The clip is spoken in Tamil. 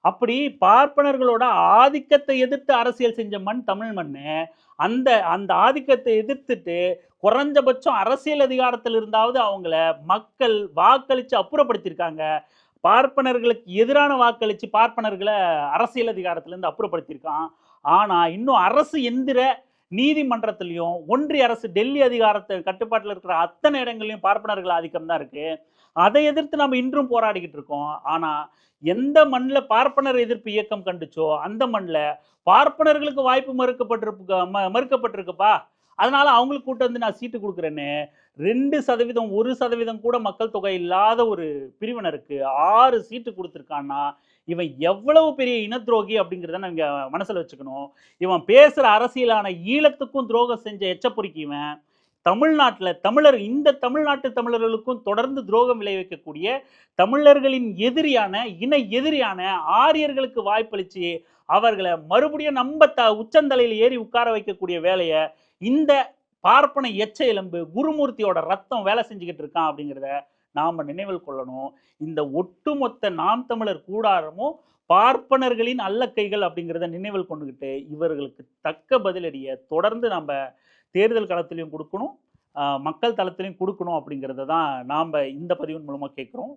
அப்படி பார்ப்பனர்களோட ஆதிக்கத்தை எதிர்த்து அரசியல் செஞ்ச மண் தமிழ் மண்ணு. அந்த அந்த ஆதிக்கத்தை எதிர்த்துட்டு குறைஞ்சபட்சம் அரசியல் அதிகாரத்தில் இருந்தாவது அவங்கள மக்கள் வாக்களிச்சு அப்புறப்படுத்தியிருக்காங்க. பார்ப்பனர்களுக்கு எதிரான வாக்களிச்சு பார்ப்பனர்களை அரசியல் அதிகாரத்திலிருந்து அப்புறப்படுத்தியிருக்கான். ஆனா இன்னும் அரசு எந்திர நீதிமன்றத்திலையும் ஒன்றிய அரசு டெல்லி அதிகாரத்தை கட்டுப்பாட்டில் இருக்கிற அத்தனை இடங்களையும் பார்ப்பனர்கள் ஆதிக்கம் தான் இருக்கு. அதை எதிர்த்து நம்ம இன்றும் போராடிக்கிட்டு இருக்கோம். ஆனா எந்த மண்ணில் பார்ப்பனர் எதிர்ப்பு இயக்கம் கண்டுச்சோ அந்த மண்ணில் பார்ப்பனர்களுக்கு வாய்ப்பு மறுக்கப்பட்டிருக்குப்பா. அதனால அவங்களுக்கு கூட்டு வந்து நான் சீட்டு கொடுக்குறேன்னு 2% 1% கூட மக்கள் தொகை இல்லாத ஒரு பிரிவினருக்கு 6 சீட்டு கொடுத்துருக்கான்னா இவன் எவ்வளவு பெரிய இனத்துரோகி அப்படிங்கிறத நாங்க மனசுல வச்சுக்கணும். இவன் பேசுற அரசியலான ஈழத்துக்கும் துரோகம் செஞ்ச எச்சப்பொறிக்கு இவன் தமிழ்நாட்டில் இந்த தமிழ்நாட்டு தமிழர்களுக்கும் தொடர்ந்து துரோகம் விளைவிக்கக்கூடிய தமிழர்களின் எதிரியான இன எதிரியான ஆரியர்களுக்கு வாய்ப்பளிச்சு அவர்களை மறுபடியும் நம்ம உச்சந்தலையில் ஏறி உட்கார வைக்கக்கூடிய வேலையை இந்த பார்ப்பன எச்ச எலும்பு குருமூர்த்தியோட ரத்தம் வேலை செஞ்சுக்கிட்டு இருக்கான் அப்படிங்கிறத நாம நினைவில் கொள்ளணும். இந்த ஒட்டுமொத்த நாம் தமிழர் கூடாரமும் பார்ப்பனர்களின் அல்லக்கைகள் அப்படிங்கிறத நினைவில் கொண்டுகிட்டு இவர்களுக்கு தக்க பதிலடியை தொடர்ந்து நம்ம தேர்தல் களத்திலையும் கொடுக்கணும், மக்கள் தளத்திலையும் கொடுக்கணும் அப்படிங்கிறத தான் நாம் இந்த பதிவின் மூலமாக கேட்குறோம்.